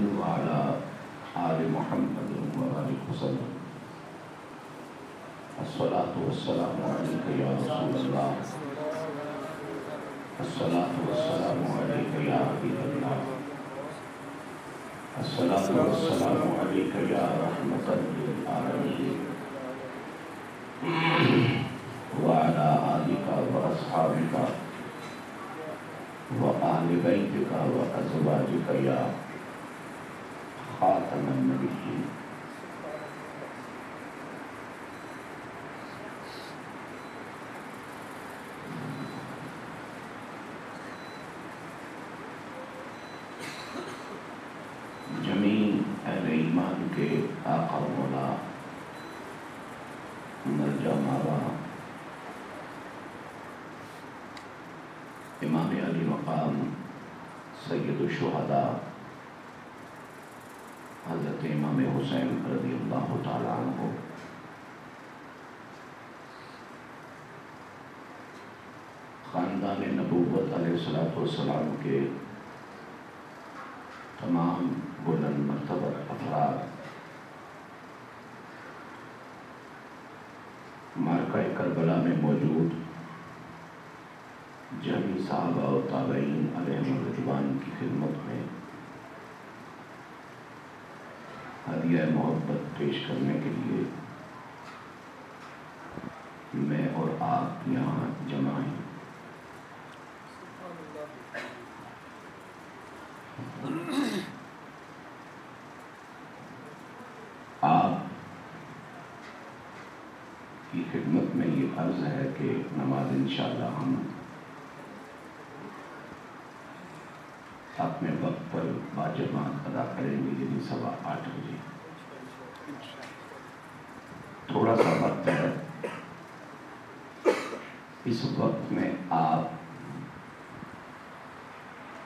وعلى آل محمد وبارك وسلم. الصلاة والسلام عليك يا رسول الله. الصلاة والسلام عليك يا حبيب الله. الصلاة والسلام عليك يا رحمة للعالمين. وعلى آلك وأصحابك وآل بيتك وأزواجك يا خاتم النبيين. جمیع اہل ایمان کے آقا و مولا مرجع ماوا امام علی مقام سید الشہداء حضرت امام حسین رضی اللہ تعالیٰ عنہ، خاندان نبوت علیہ السلام کے تمام بلند مرتبہ افراد، معرکہ کربلا میں موجود جمی صحابہ و تابعین علیہم الرضوان کی خدمت میں ہدیہ محبت پیش کرنے کے لیے میں اور آپ یہاں جمع ہیں۔ آپ کی خدمت میں یہ عرض ہے کہ نماز انشاءاللہ ہم اپنے وقت پر باجماعت ادا کریں گے، یعنی 8:15 بجے۔ تھوڑا سا وقت ہے، اس وقت میں آپ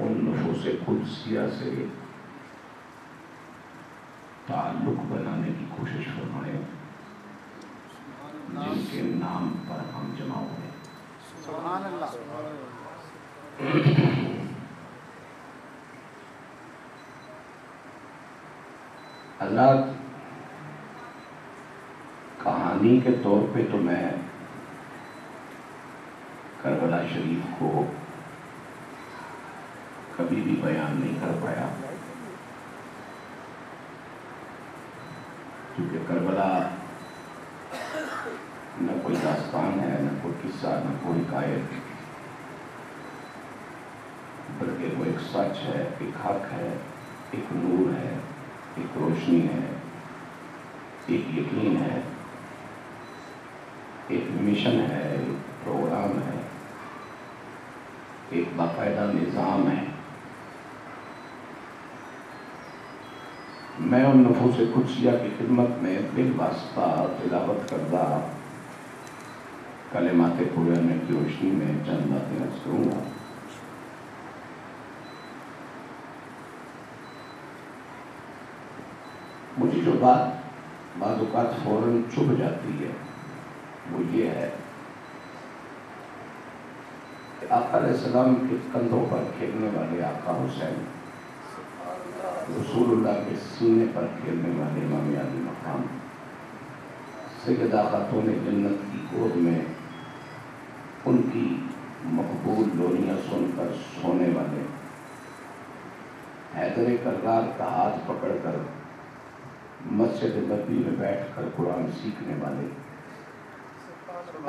ان نفوس قدسیہ سے تعلق بنانے کی کوشش فرمائیں جن کے نام پر ہم جمع ہوئے۔ سبحان اللہ۔ حضرات، کہانی کے طور پہ تو میں کربلا شریف کو کبھی بھی بیان نہیں کر پایا، کیونکہ کربلا نہ کوئی داستان ہے، نہ کوئی قصہ، نہ کوئی حکایت، بلکہ وہ ایک سچ ہے، ایک حق ہے، ایک نور ہے، ایک روشنی ہے، ایک یقین ہے، ایک مشن ہے، ایک پروگرام ہے، ایک باقاعدہ نظام ہے۔ میں ان نفوس قدسیہ کی خدمت میں بالواسطہ تلاوت کردہ کلمات قرآن کی روشنی میں چند باتیں عرض کروں گا۔ مجھے جو بات بعض اوقات فوراً چبھ جاتی ہے وہ یہ ہے کہ آقا علیہ السلام کے کندھوں پر کھیلنے والے آقا حسین، رسول اللہ کے سینے پر کھیلنے والے امام علی مقام، سیدہ خاتون جنت کی گود میں ان کی مقبول لوریاں سن کر سونے والے، حیدر کرار کا ہاتھ پکڑ کر مسجد نبوی میں بیٹھ کر قرآن سیکھنے والے،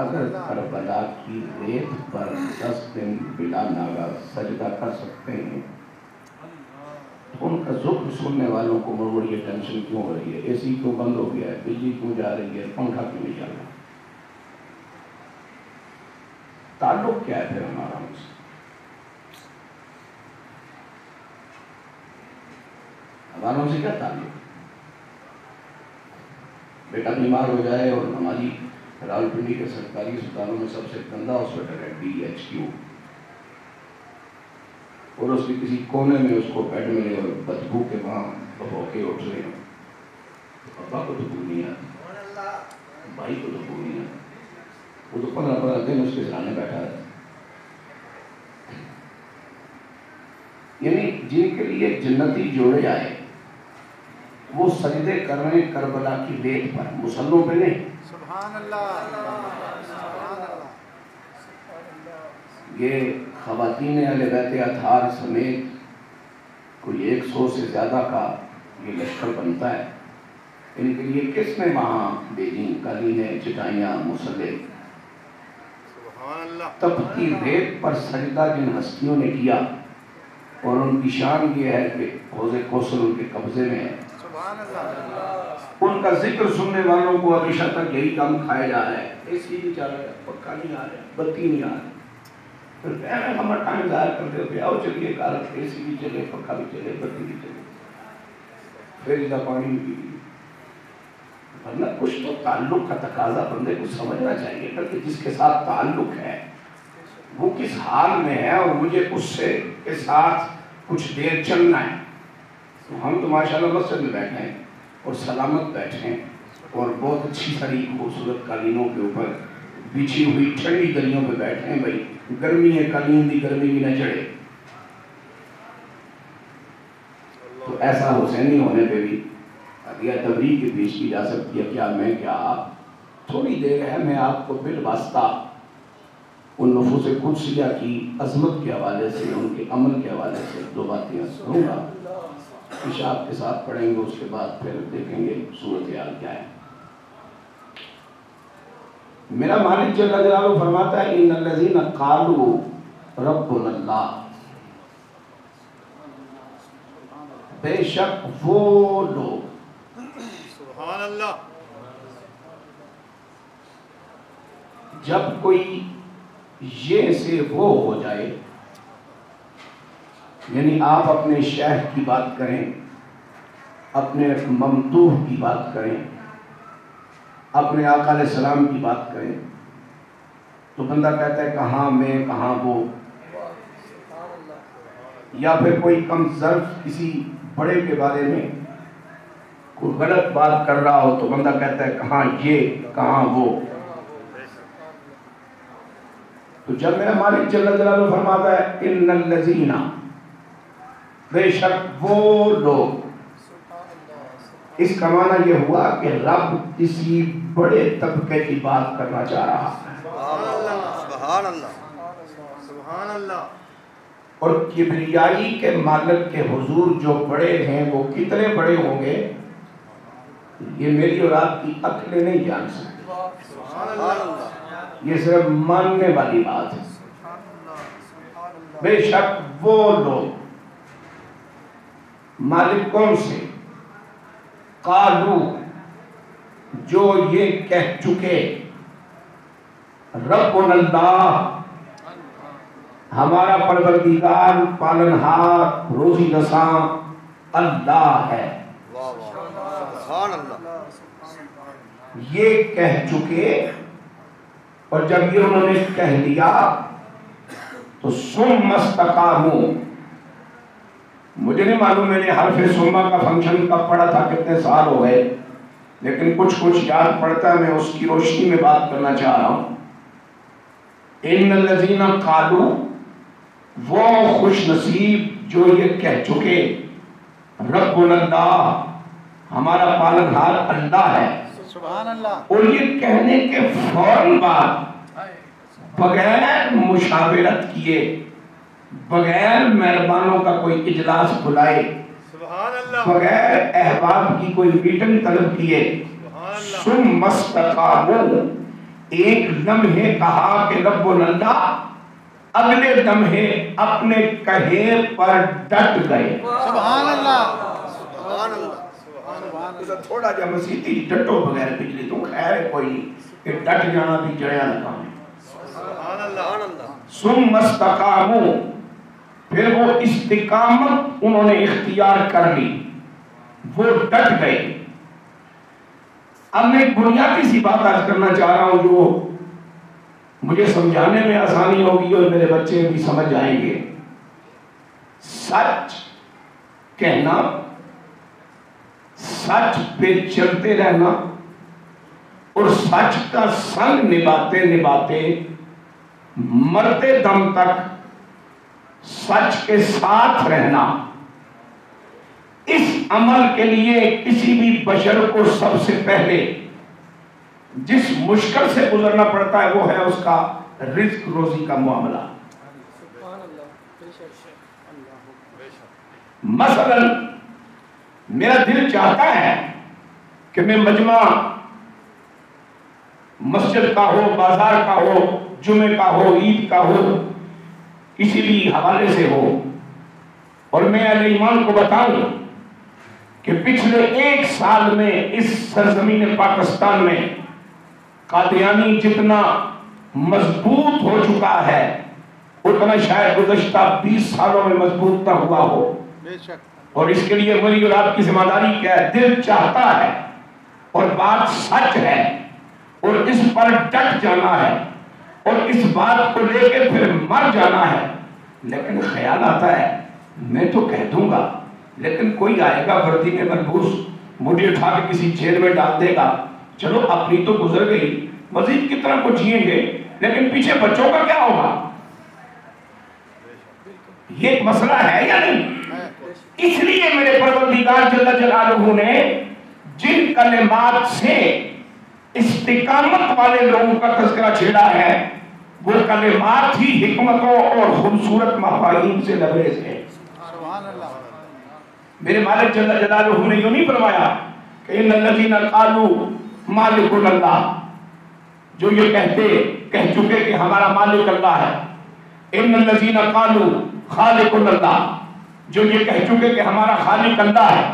اگر کربلا کی ریت پر 10 دن بلا ناغہ سجدہ کر سکتے ہیں تو ان کا ذکر سننے والوں کو مروڑ یہ ٹینشن کیوں ہو رہی ہے؟ اے سی کیوں بند ہو گیا ہے؟ بجلی کیوں جا رہی ہے؟ پنکھا کیوں نہیں چل رہا؟ تعلق کیا ہے پھر ہمارا ان سے؟ ہمارا ان سے کیا تعلق؟ بیٹا بیمار ہو جائے اور ہماری راولپنڈی کے سرکاری اسپتالوں میں سب سے گندا ہاسپٹل ہے DHQ، اور اس کے کسی کونے میں اس کو بیڈ ملے اور بدبو کے وہاں بھوکے اٹھ رہے ہیں، پاپا کو تو بھول نہیں آتی، بھائی کو تو بھول نہیں آتی، وہ تو 15 دن اس کے سرانے بیٹھا ہے۔ یعنی جن کے لیے جنتی جوڑے آئے وہ سجدے کر رہے ہیں کربلا کی ریت پر، مصلوں پہ نہیں۔ سبحان اللہ، سبحان اللہ۔ یہ خواتین اہل بیت اطہار سمیت کوئی 100 سے زیادہ کا یہ لشکر بنتا ہے، ان کے لیے کس نے وہاں بھیجی قالینیں، چٹائیاں، مصلے؟ سبحان اللہ۔ تپتی ریت پر سجدہ جن ہستیوں نے کیا، اور ان کی شان یہ ہے کہ حوض کوثر ان کے قبضے میں ہے۔ سبحان اللہ۔ ان کا ذکر سننے والوں کو ہمیشہ تک یہی کام کھایا جا رہا ہے، اے سی نہیں چل رہا ہے، پکا نہیں آ رہا ہے، بتی نہیں آ رہی، پھر کہنا ہمارا ٹائم ظاہر کرتے ہوتے آؤ چلیے کارت اے سی بھی چلے، پکا بھی چلے، بتی بھی چلے، فریزہ پانی بھی پی، ورنہ کچھ تو تعلق کا تقاضا بندے کو سمجھنا چاہیے کہ جس کے ساتھ تعلق ہے وہ کس حال میں ہے، اور مجھے اس سے کے ساتھ کچھ دیر چلنا ہے۔ تو ہم تو ماشاءاللہ مسجد میں بیٹھے ہیں اور سلامت بیٹھے ہیں، اور بہت اچھی ساری خوبصورت قالینوں کے اوپر بچھی ہوئی ٹھنڈی گلیوں پہ بیٹھے ہیں۔ بھائی گرمی ہے، قالین دی گرمی بھی نہ چڑھے، تو ایسا حسینی ہونے پہ بھی عطیہ تبریک کی پیش کی جا سکتی ہے۔ کیا میں کیا آپ تھوڑی دیر ہے، میں آپ کو بالواسطہ ان نفوس قدسیہ کی عظمت کے حوالے سے، ان کے عمل کے حوالے سے 2 باتیں کروں گا، عشاء آپ کے ساتھ پڑھیں گے، اس کے بعد پھر دیکھیں گے صورتحال کیا ہے۔ میرا مالک جل جلالہ فرماتا ہے ان الذین قالوا ربنا اللہ، بے شک وہ لوگ، سبحان اللہ، جب کوئی یہ سے وہ ہو جائے، یعنی آپ اپنے شیخ کی بات کریں، اپنے ممدوح کی بات کریں، اپنے آقا علیہ السلام کی بات کریں، تو بندہ کہتا ہے کہاں میں کہاں وہ، یا پھر کوئی کم ظرف کسی بڑے کے بارے میں کوئی غلط بات کر رہا ہو تو بندہ کہتا ہے کہاں یہ کہاں وہ۔ تو جب میرا مالک جل جلالہ فرماتا ہے ان الذین، بے شک وہ لوگ، اس کا معنی یہ ہوا کہ رب کسی بڑے طبقے کی بات کرنا چاہ رہا ہے۔ سبحان اللہ، سبحان اللہ۔ اور کبریائی کے مالک کے حضور جو بڑے ہیں وہ کتنے بڑے ہوں گے یہ میری اور آپ کی عقلیں نہیں جان سکتی، سبحان اللہ، یہ صرف ماننے والی بات ہے۔ بے شک وہ لوگ، مالک کون سے؟ قالو، جو یہ کہہ چکے، ربنا اللہ، ہمارا پروردگار پالنہار روزی رساں اللہ ہے۔ سبحان اللہ، یہ کہہ چکے، اور جب یہ انہوں نے کہہ لیا تو ثم استقاموا، مجھے نہیں معلوم میں نے حرف ثم کا فنکشن کب پڑھا تھا، کتنے سال ہو گئے، لیکن کچھ یاد پڑتا ہے، میں اس کی روشنی میں بات کرنا چاہ رہا ہوں۔ ان الذین قالوا، وہ خوش نصیب جو یہ کہہ چکے، ربنا اللہ، ہمارا پالنہار اللہ ہے۔ سبحان اللہ، اور یہ کہنے کے فوراً بعد بغیر مشاورت کیے، بغیر مہربانوں کا کوئی اجلاس بلائے، سبحان اللہ، بغیر احباب کی کوئی میٹنگ طلب کیے، سبحان اللہ، ثم استقاموا، ایک لمحے کہا کہ ربنا اللہ، اگلے لمحے اپنے کہے پر ڈٹ گئے۔ سبحان اللہ، سبحان اللہ، تھوڑا جا مسیحی ڈٹو بغیر بجلی تو خیر ہے کوئی نہیں، کہ ڈٹ جانا بھی جڑیا نہ کام ہے۔ سبحان اللہ، ثم استقاموا، پھر وہ استقامت انہوں نے اختیار کر لی، وہ ڈٹ گئے۔ اب میں ایک بنیادی سی بات آج کرنا چاہ رہا ہوں جو مجھے سمجھانے میں آسانی ہوگی اور میرے بچے بھی سمجھ آئیں گے۔ سچ کہنا، سچ پہ چلتے رہنا، اور سچ کا سنگ نبھاتے نبھاتے مرتے دم تک سچ کے ساتھ رہنا، اس عمل کے لیے کسی بھی بشر کو سب سے پہلے جس مشکل سے گزرنا پڑتا ہے وہ ہے اس کا رزق روزی کا معاملہ. مثلا میرا دل چاہتا ہے کہ میں مجمع مسجد کا ہو، بازار کا ہو، جمعے کا ہو، عید کا ہو، کسی بھی حوالے سے ہو، اور میں اہل ایمان کو بتاؤں کہ پچھلے 1 سال میں اس سرزمین پاکستان میں قادیانی جتنا مضبوط ہو چکا ہے اتنا شاید گزشتہ 20 سالوں میں مضبوط نہ ہوا ہو. اور اس کے لیے میری اور آپ کی ذمہ داری کیا ہے؟ دل چاہتا ہے اور بات سچ ہے اور اس پر ڈٹ جانا ہے اور اس بات کو لے کے پھر مر جانا ہے. لیکن خیال آتا ہے میں تو کہہ دوں گا، لیکن کوئی آئے گا وردی میں ملبوس، مجھے اٹھا کے کسی جیل میں ڈال دے گا. چلو اپنی تو گزر گئی، مزید کتنا کچھ جئیں گے، لیکن پیچھے بچوں کا کیا ہوگا؟ یہ ایک مسئلہ ہے یا نہیں؟ اس لیے میرے پروردگار جل جلالہ نے جن کلمات سے استقامت والے لوگوں کا تذکرہ چھیڑا ہے وہ کلمات ہی حکمتوں اور خوبصورت مفاہیم سے لبریز ہے. میرے مالک جل جلالہ نے یوں نہیں فرمایا کہ ان الذین قالوا مالک اللہ، جو یہ کہہ چکے کہ ہمارا مالک اللہ ہے. ان الذین قالوا خالق اللہ، جو یہ کہہ چکے کہ ہمارا خالق اللہ ہے.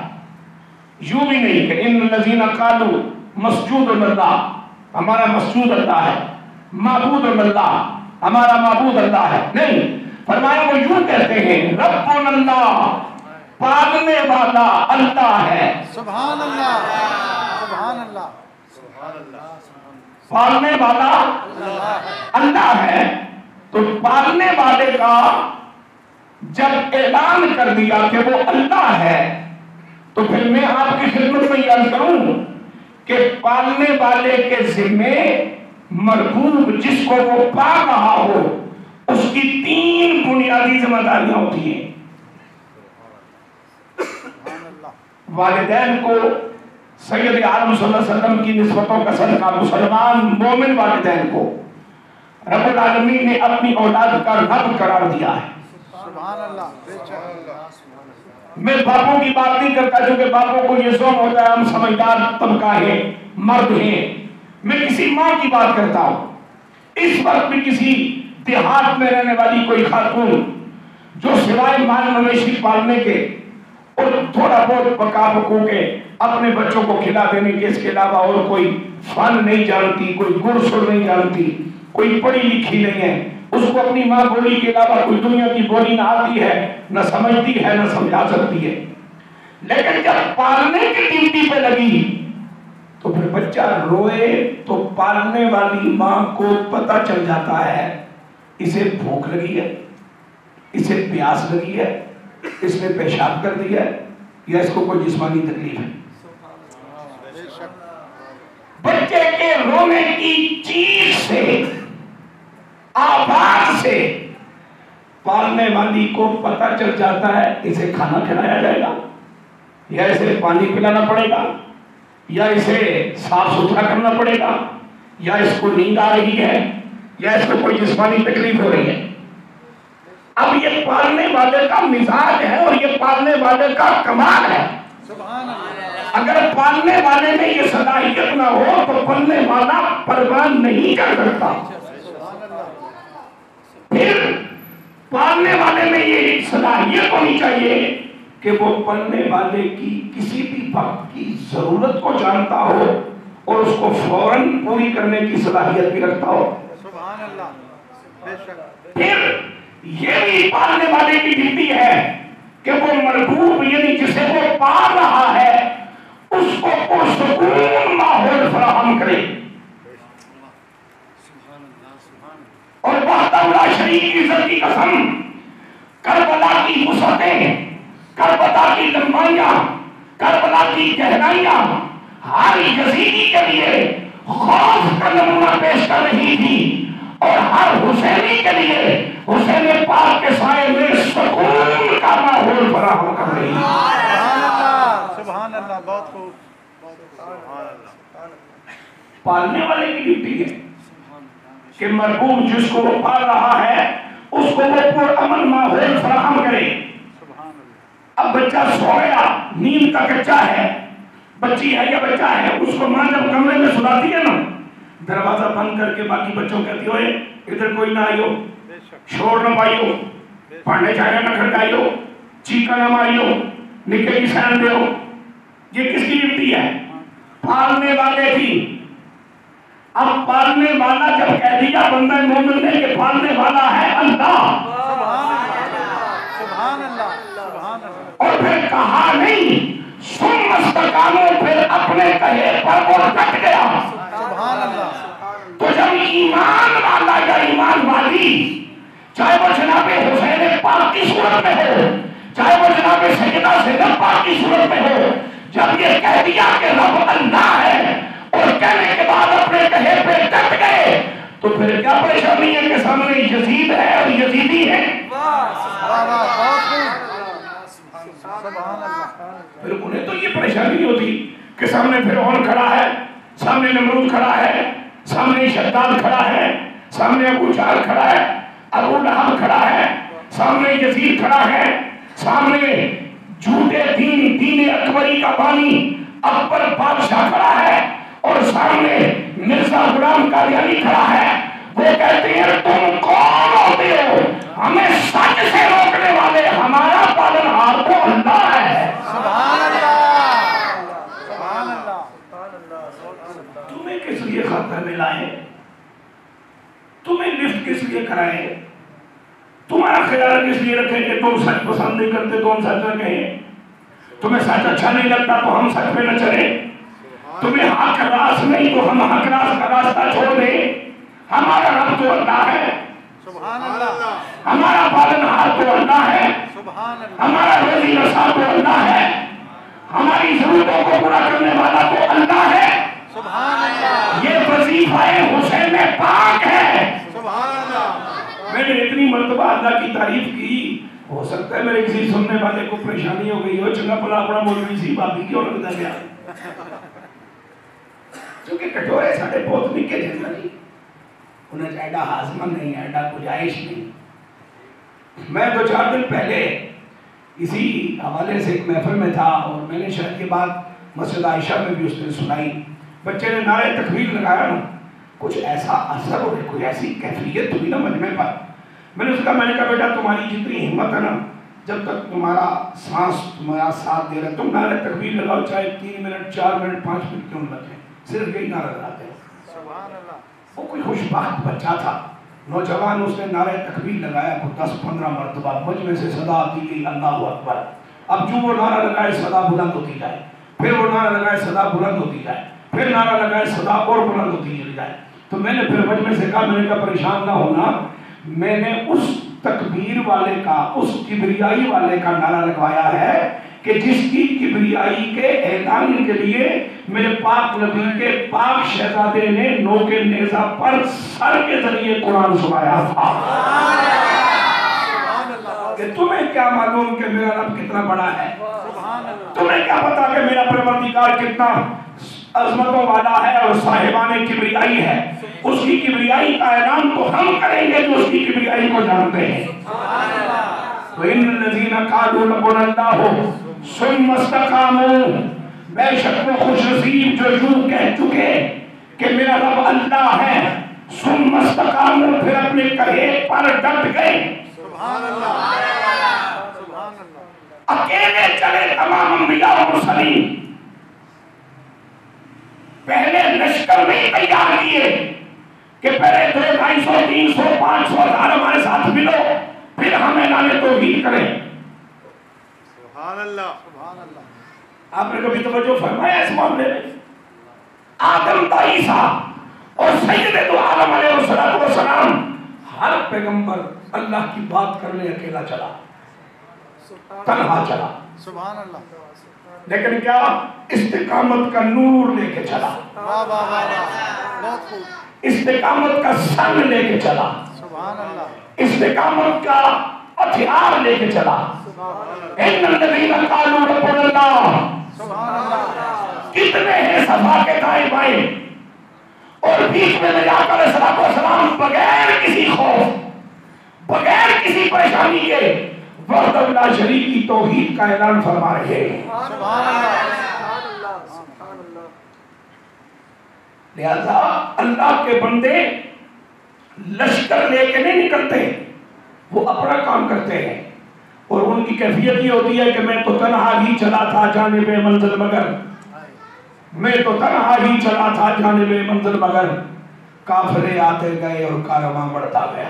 یوں بھی نہیں کہ ان الذین قالوا مسجود اللہ، ہمارا مسجود اللہ ہے. معبود اللہ، ہمارا معبود اللہ ہے. نہیں، فرمایا وہ یوں کہتے ہیں رب اللہ، پالنے والا اللہ ہے. سبحان اللہ، سبحان اللہ، سبحان اللہ. پالنے والا اللہ ہے. تو پالنے والے کا جب اعلان کر دیا کہ وہ اللہ ہے تو پھر میں آپ کی خدمت میں یہ کروں کہ پالنے والے کے ذمے مرغوب جس کو وہ پال رہا ہو اس کی 3 بنیادی ذمہ داریاں ہوتی ہیں. والدین کو سید عالم صلی اللہ علیہ وسلم کی نسبتوں کا صدقہ مسلمان مومن والدین کو رب العالمین نے اپنی اولاد کا رب قرار دیا ہے. سبحان اللہ. میں باپوں کی بات نہیں کرتا کیونکہ باپوں کو یہ ذوق ہوتا ہے ہم سمجھدار طبقہ ہیں، مرد ہیں. میں کسی ماں کی بات کرتا ہوں. اس وقت بھی کسی دیہات میں رہنے والی کوئی خاتون جو سوائے مال مویشی پالنے کے اور تھوڑا بہت پکا پکو کے اپنے بچوں کو کھلا دینے کے اس کے علاوہ اور کوئی فن نہیں جانتی، کوئی گر سر نہیں جانتی، کوئی پڑھی لکھی نہیں ہے، اس کو اپنی ماں بولی کے علاوہ کوئی دنیا کی بولی نہ آتی ہے، نہ سمجھتی ہے، نہ سمجھا سکتی ہے. لیکن جب پالنے کی ڈیوٹی پہ لگی تو پھر بچہ روئے تو پالنے والی ماں کو پتہ چل جاتا ہے اسے بھوک لگی ہے، اسے پیاس لگی ہے، اس نے پیشاب کر دیا ہے یا اس کو کوئی جسمانی تکلیف ہے. بچے کے رونے کی چیز سے، آواز سے پالنے والی کو پتہ چل جاتا ہے اسے کھانا کھلایا جائے گا یا اسے پانی پلانا پڑے گا یا اسے صاف ستھرا کرنا پڑے گا یا اس کو نیند آ رہی ہے یا اس کو کوئی جسمانی تکلیف ہو رہی ہے. اب یہ پالنے والے کا مزاج ہے اور یہ پالنے والے کا کمال ہے. اگر پالنے والے میں یہ صلاحیت نہ ہو تو پالنے والا پروان نہیں کر سکتا. پھر پالنے والے میں یہ صلاحیت ہونی چاہیے کہ وہ پالنے والے کی کسی بھی وقت کی ضرورت کو جانتا ہو اور اس کو فوراً پوری کرنے کی صلاحیت بھی رکھتا ہو. سبحان اللہ. پھر یہ بھی پالنے والے کی ڈیوٹی ہے کہ وہ مرغوب یعنی جسے وہ پال رہا ہے اس کو پرسکون ماحول فراہم کرے. اور وحدہ لا شریک کی عزت کی قسم، کربلا کی وسعتیں، کربلا کی لمبائیاں، کربلا کی گہرائیاں ہر یزیدی کے لیے خوف کا نمونہ پیش کر رہی تھی اور ہر حسینی کے لیے حسین پاک کے سائے میں سکون کا ماحول فراہم کر رہی. پالنے والے کی ڈیوٹی ہے کہ مرحوم جس کو وہ پال رہا ہے اس کو وہ پرامن ماحول فراہم کرے. اب بچہ سو گیا, نیند کا کچا ہے, بچی ہے یا بچہ ہے, اس کو ماں جب کمرے میں سلاتی ہے نا, دروازہ بند کر کے باقی بچوں کہتی ہوئے ادھر کوئی نہ آئیو, شور نہ پائیو, پانڈے چاہے نہ کھڑکائیو, چیکا نہ ماریو, نکے کی سین دیو. یہ کس کی ڈیوٹی ہے؟ پالنے والے کی. اب پالنے والا جب کہہ دیا بندہ مومن نے کہ پالنے والا ہے اللہ, اور پھر کہا نہیں ثم استقاموا, پھر اپنے کہے پر وہ ڈٹ گیا. تو جب ایمان والا یا ایمان والی, چاہے وہ جناب حسین پاک کی صورت میں ہو, چاہے وہ جناب سیدہ زینب پاک کی صورت میں ہو, جب یہ کہہ دیا کہ رب اللہ ہے اور کہنے کے بعد اپنے کہے پہ ڈٹ گئے, تو پھر کیا پریشانی ہے کہ سامنے یزید ہے اور یزیدی ہے؟ پھر انہیں تو یہ پریشانی نہیں ہوتی کہ سامنے فرعون کھڑا ہے, سامنے نمرود کھڑا ہے, سامنے شداد کھڑا ہے, سامنے ابو جہل کھڑا ہے, ابو لہب کھڑا ہے, سامنے یزید کھڑا ہے, سامنے جھوٹے دین اکبری کا بانی اکبر بادشاہ کھڑا ہے, اور سامنے مرزا غلام قادیانی کھڑا ہے. وہ کہتے ہیں تم کون ہوتے ہو ہمیں سچ سے روکنے والے؟ ہمارا پالنہار تو اللہ ہے. تمہیں کس لیے خطر میں لائے, تمہیں لفٹ کس لیے کرائے, تمہارا خیال کس لیے رکھے کہ تم سچ پسند نہیں کرتے تو ہم سچ نہ کہیں, تمہیں سچ اچھا نہیں لگتا تو ہم سچ پہ نہ چلے, تمہیں حق راست نہیں تو ہم حق راست کا راستہ چھوڑ دیں. ہمارا رب تو اللہ ہے, ہمارا پالنہار تو اللہ ہے, ہمارا روزی رساں تو اللہ ہے, ہماری ضرورتوں کو پورا کرنے والا تو اللہ ہے. یہ وظیفہ حسین پاک ہے. میں نے اتنی مرتبہ اللہ کی تعریف کی, ہو سکتا ہے میرے کسی سننے والے کو پریشانی ہو گئی ہو, چنگا پلا اپنا مولوی سی بابی کیوں لگتا گیا, کیونکہ کٹورے ساڑھے بہت نکے جیسا نہیں, انہیں ایڈا ہاضمہ نہیں, ایڈا گنجائش نہیں. میں 2-4 دن پہلے اسی حوالے سے ایک محفل میں تھا, اور میں نے شاید کے بعد مسجد عائشہ میں بھی اس نے سنائی. بچے نے نعرہ تکبیر لگایا نا, کچھ ایسا اثر اور کوئی ایسی کیفیت ہوئی نا مجمع پر. میں نے اس کا, میں نے کہا بیٹا تمہاری جتنی ہمت ہے نا, جب تک تمہارا سانس تمہارا ساتھ دے رہا ہے, تم نعرہ تکبیر لگاؤ, چاہے 3 منٹ 4 منٹ 5 منٹ کیوں لگے, صرف یہی نعرہ لگاتے ہیں. وہ کوئی خوشبخت بچہ تھا, نوجوان, اس نے نعرہ تکبیر لگایا کو 10-15 مرتبہ, مجمع سے صدا آتی گئی اللہ اکبر. اب جو وہ نعرہ لگائے صدا بلند ہوتی جائے, پھر وہ نعرہ لگائے صدا بلند ہوتی جائے, پھر نعرہ لگائے صدا اور بلند ہوتی چلی جائے. تو میں نے پھر مجمع سے کہا, میں نے کہا پریشان نہ ہونا, میں نے اس تکبیر والے کا, اس کبریائی والے کا نعرہ لگوایا ہے کہ جس کی کبریائی کے اعلان کے لیے میرے پاک نبی کے پاک شہزادے نے نوک نیزہ پر سر کے ذریعے قرآن سنایا تھا. کہ تمہیں کیا معلوم کہ میرا رب کتنا بڑا ہے, تمہیں کیا پتا کہ میرا پروردگار کتنا عظمتوں والا ہے اور صاحبان کبریائی ہے. اس کی کبریائی کا اعلان تو ہم کریں گے جو اس کی کبریائی کو جانتے ہیں. وَإِنَّ الَّذِينَ قَالُوا رَبُّنَا اللَّهُ ثُمَّ اسْتَقَامُوا, بے شک وہ خوش نصیب جو یوں کہہ چکے کہ میرا رب اللہ ہے, ثُمَّ اسْتَقَامُوا, پھر اپنے کہے پر ڈٹ گئے. اکیلے چلے تمام انبیاء و مرسلین, پہلے لشکر نہیں تیار کیے کہ پہلے 200, 250, 300, 500 ہزار ہمارے ساتھ ملو پھر ہم اعلان توحید کریں. سبحان اللہ. آپ نے کبھی توجہ فرمایا اس معاملے میں؟ آدم تا عیسیٰ اور سید دو عالم علیہ السلام, ہر پیغمبر اللہ کی بات کرنے اکیلا چلا, تنہا چلا. سبحان اللہ. لیکن کیا استقامت کا نور لے کے چلا, واہ واہ واہ, بہت خوب. استقامت کا سنگ لے کے چلا, سبحان اللہ. استقامت کا ہتھیار لے کے چلا. ان الذین قالوا ربنا اللہ, سبحان اللہ. کتنے ہیں صفا کے دائیں بائیں اور بیچ میں میرے آقا علیہ الصلوۃ والسلام بغیر کسی خوف بغیر کسی پریشانی کے وحدہ لا شریک کی توحید کا اعلان فرما رہے ہیں. لہذا اللہ کے بندے لشکر لے کے نہیں نکلتے، وہ اپنا کام کرتے ہیں اور ان کی کیفیت یہ ہوتی ہے کہ میں تو تنہا ہی چلا تھا جانب منزل مگر، میں تو تنہا ہی چلا تھا جانب منزل مگر، کافرے آتے گئے اور کارواں بڑھتا گیا.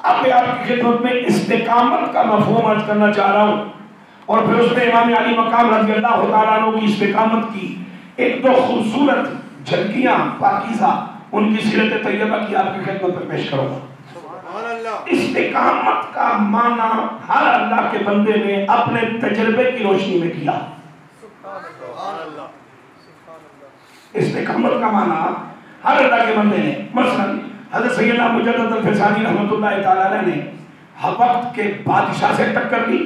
اب میں آپ کی خدمت میں استقامت کا مفہوم عرض کرنا چاہ رہا ہوں اور پھر اس میں امام علی مقام رضی اللہ تعالیٰ عنہ کی استقامت کی ایک دو خوبصورت جھلکیاں پاکیزہ ان کی سیرت طیبہ کی آپ کی خدمت میں پیش کروں گا. استقامت کا معنی ہر اللہ کے بندے نے اپنے تجربے کی روشنی میں کیا. استقامت کا معنی ہر اللہ کے بندے نے، مثلا حضرت سیدنا مجدد الفسانی رحمۃ اللہ تعالیٰ علیہ نے وقت کے بادشاہ سے ٹکر لی،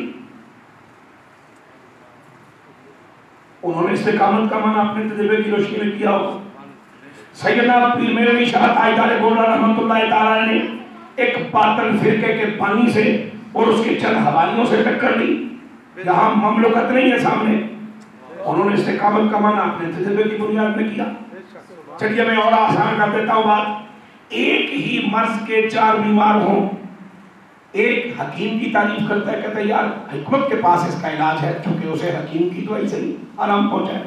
انہوں نے استقامت کا معنی اپنے تجربے کی روشنی میں کیا ہو. سیدنا پیر میرے شاہ تاجدار گولڑا رحمۃ اللہ تعالیٰ نے ایک باطل فرقے کے پانی سے اور اس کے چند حوالیوں سے ٹکر لی، یہاں مملکت نہیں ہے سامنے، انہوں نے استقامت کا معنی اپنے تجربے کی بنیاد میں کیا. چلیے میں اور آسان کر دیتا ہوں بات. ایک ہی مرض کے 4 بیمار ہوں، ایک حکیم کی تعریف کرتا ہے، کہتا ہے یار حکمت کے پاس اس کا علاج ہے کیونکہ اسے حکیم کی دوائی سے آرام پہنچا ہے.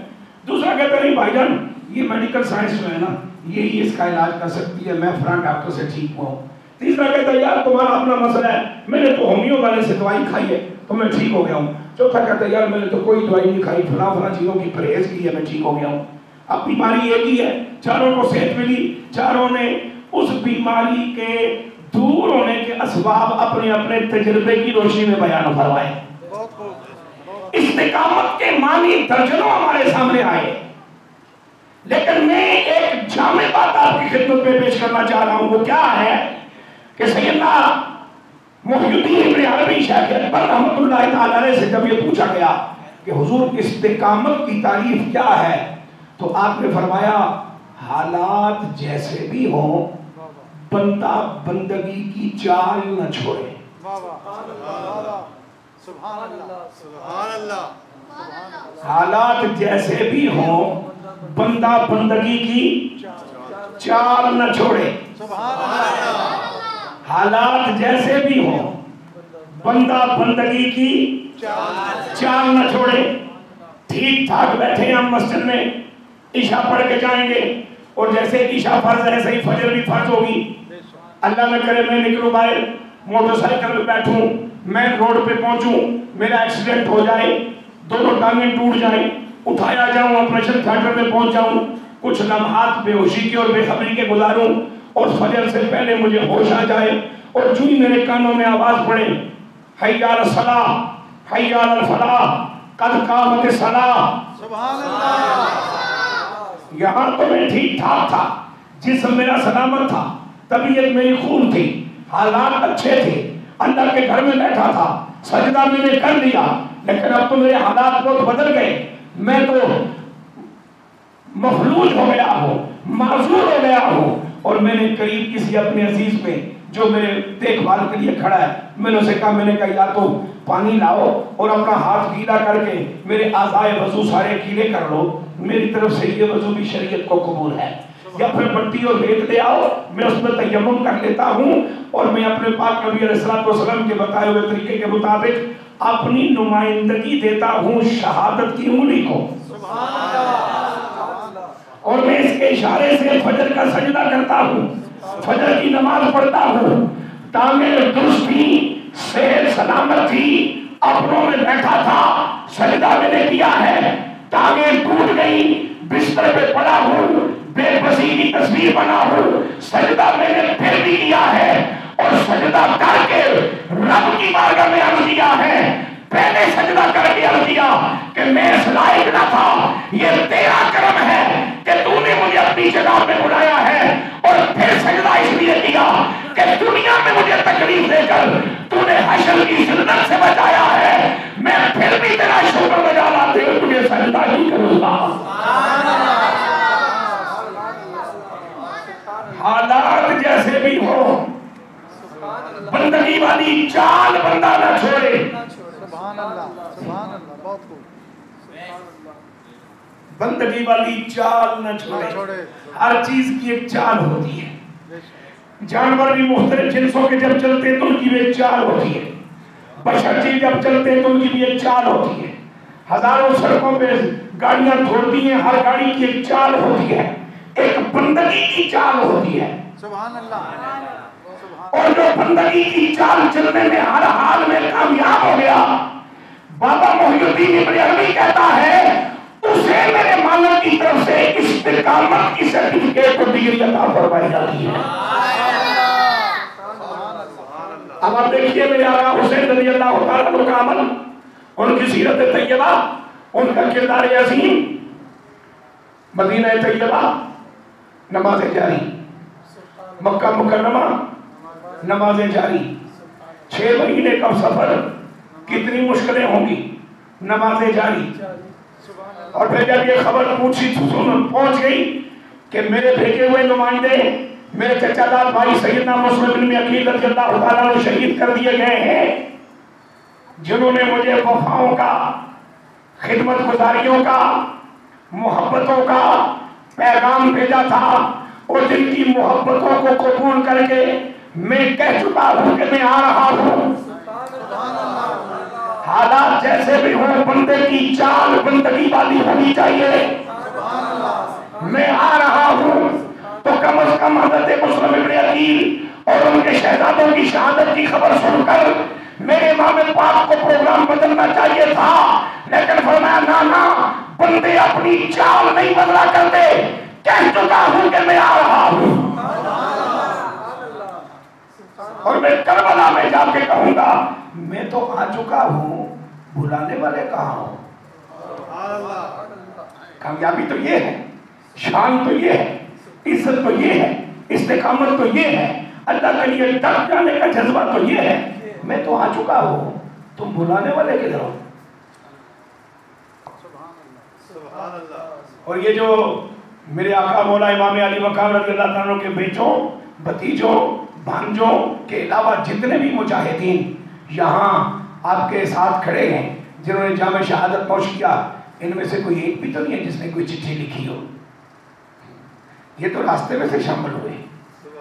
دوسرا کہتا ہے نہیں بھائی جان یہ میڈیکل سائنس جو ہے نا یہی اس کا علاج کر سکتی ہے، میں فلاں ڈاکٹر سے ٹھیک ہوا ہوں. تیسرا کہتا ہے یار تمہارا اپنا مسئلہ ہے، میں نے تو ہومیو والے سے دوائی کھائی ہے تو میں ٹھیک ہو گیا ہوں. چوتھا کہتا ہے یار میں نے تو کوئی دوائی نہیں کھائی، فلاں فلاں چیزوں کی پرہیز کی ہے، میں ٹھیک ہو گیا ہوں. اب بیماری ایک ہی ہے، چاروں کو صحت ملی، چاروں نے اس بیماری کے دور ہونے کے اسباب اپنے اپنے تجربے کی روشنی میں بیان فرمائے. استقامت کے معنی درجنوں ہمارے سامنے آئے، لیکن میں ایک جامع بات آپ کی خدمت میں پیش کرنا چاہ رہا ہوں. وہ کیا ہے کہ سیدنا محی الدین ابن عربی شیخ اکبر رحمۃ اللہ تعالی علیہ سے جب یہ پوچھا گیا کہ حضور استقامت کی تعریف کیا ہے تو آپ نے فرمایا حالات جیسے بھی ہوں بندہ بندگی کی چال نہ چھوڑے. حالات جیسے بھی ہوں بندہ بندگی کی چال نہ چھوڑے. حالات جیسے بھی ہوں بندہ بندگی کی چال نہ چھوڑے. ٹھیک ٹھاک بیٹھے ہیں ہم مسجد میں، عشاء پڑھ کے جائیں گے اور جیسے عشاء فرض ہے ایسے ہی فجر بھی فرض ہوگی. اللہ نہ کرے میں نکلوں باہر موٹر سائیکل پہ بیٹھوں، میں روڈ پہ پہنچوں، میرا ایکسیڈنٹ ہو جائے، دونوں ٹانگیں ٹوٹ جائیں، اٹھایا جاؤں آپریشن تھیٹر میں پہنچ جاؤں، کچھ لمحات بے ہوشی کے اور بے خبری کے گزاروں اور فجر سے پہلے مجھے ہوش آ جائے اور جو ہی میرے کانوں میں آواز پڑے حی علی الصلاۃ حی علی الفلاح قد قامت الصلاۃ، سبحان اللہ. یہاں تو میں ٹھیک ٹھاک تھا، جسم میرا سلامت تھا، طبیعت میری خوب تھی، حالات اچھے تھے، اللہ کے گھر میں بیٹھا تھا، سجدہ میں نے کر لیا، لیکن اب تو میرے حالات بہت بدل گئے، میں تو مفلوج ہو گیا ہوں، معذور ہو گیا ہوں. اور میں نے قریب کسی اپنے عزیز میں جو میرے دیکھ بھال کے لیے کھڑا ہے، میں نے اسے کہا، میں نے کہا یا تو پانی لاؤ اور اپنا ہاتھ گیلا کر کے میرے اعضائے وضو سارے گیلے کر لو، میری طرف سے یہ وضو بھی شریعت کو قبول ہے، یا پھر مٹی اور ریت لے آؤ میں اس میں تیمم کر لیتا ہوں اور میں اپنے پاک نبی علیہ الصلوۃ والسلام کے بتائے ہوئے طریقے کے مطابق اپنی نمائندگی دیتا ہوں شہادت کی انگلی کو، اور میں اس کے اشارے سے فجر کا سجدہ کرتا ہوں، فجر کی نماز پڑھتا ہوں، ٹانگیں درست تھی، صحت سلامت تھی، اپنوں میں بیٹھا تھا، سجدہ میں نے کیا ہے، ٹانگیں ٹوٹ گئی، بستر پہ پڑا ہوں، بے بسی کی تصویر بنا ہوں، سجدہ میں نے پھر بھی کیا ہے اور سجدہ کر کے رب کی بارگاہ میں عرض کیا ہے. پہلے سجدہ کر کے عرض کیا کہ میں اس لائق نہ تھا، یہ تیرا کرم ہے کہ تو نے مجھے اپنی جگہ میں بلایا ہے، اور پھر سجدہ اس لیے کیا کہ دنیا میں مجھے تکلیف دے کر تو نے حشر کی ذلت سے بچایا ہے، میں پھر بھی تیرا شکر بجا لاتے ہوئے تجھے سجدہ ہی کروں گا. سبحان اللہ بہت خوب بندگی والی چال نہ چھوڑے ہر چیز کی ایک چال ہوتی ہے جانور بھی مختلف جنسوں کے جب چلتے ہیں تو ان کی بھی ایک چال ہوتی ہے بشر جب چلتے ہیں تو ان کی بھی ایک چال ہوتی ہے ہزاروں سڑکوں پہ گاڑیاں دھوڑتی ہیں ہر گاڑی کی ایک چال ہوتی ہے ایک بندگی کی چال ہوتی ہے سبحان اللہ اور جو بندگی کی چال چلنے میں ہر حال میں کامیاب ہو گیا بابا محی الدین ابن عربی کہتا ہے اسے میرے مولا کی طرف سے استقامت کی سرٹیفکیٹ اور ڈگری عطا فرمائی جاتی ہے اب آپ دیکھیے میرے آقا حسین رضی اللہ تعالیٰ عنہ کا عمل ان کی سیرت طیبہ ان کا کردار عظیم مدینہ طیبہ نماز جاری مکہ مکرمہ نماز جاری 6 مہینے کا سفر کتنی مشکلیں ہوں گی نماز جاری اور پھر جب یہ خبر پہنچ گئی کہ میرے بھیجے ہوئے نمائندے میرے چچا داد بھائی سیدنا مسلم بن عقیل رضی اللہ تعالیٰ عنہ شہید کر دیے گئے ہیں جنہوں نے مجھے وفاؤں کا خدمت گزاریوں کا محبتوں کا پیغام بھیجا تھا اور جن کی محبتوں کو قبول کر کے میں کہہ چکا ہوں کہ میں آ رہا ہوں حالات جیسے بھی ہوں بندے کی چال بندگی والی ہونی چاہیے میں آ رہا ہوں تو کم از کم حضرت مسلم بن عقیل اور ان کے شہزادوں کی شہادت کی خبر سن کر میرے امام پاک کو پروگرام بدلنا چاہیے تھا لیکن فرمایا نا بندے اپنی چال نہیں بدلا کرتے کہہ چکا ہوں کہ میں آ رہا ہوں اور میں کربلا میں جا کے کہوں گا میں تو آ چکا ہوں بلانے والے کہاں ہوں کامیابی تو یہ ہے شان تو یہ ہے عزت تو یہ ہے استقامت تو یہ ہے اللہ کے لیے ڈٹ جانے کا جذبہ تو یہ ہے میں تو آ چکا ہوں تم بلانے والے کدھر ہو اور یہ جو میرے آقا مولا امام علی مقام رضی اللہ تعالیٰ کے بیٹوں بھتیجوں بھانجوں کے علاوہ جتنے بھی مجاہدین یہاں آپ کے ساتھ کھڑے ہیں جنہوں نے جامع شہادت پوش کیا ان میں سے کوئی ایک بھی تو نہیں ہے جس نے کوئی چٹھی لکھی ہو یہ تو راستے میں سے شامل ہوئے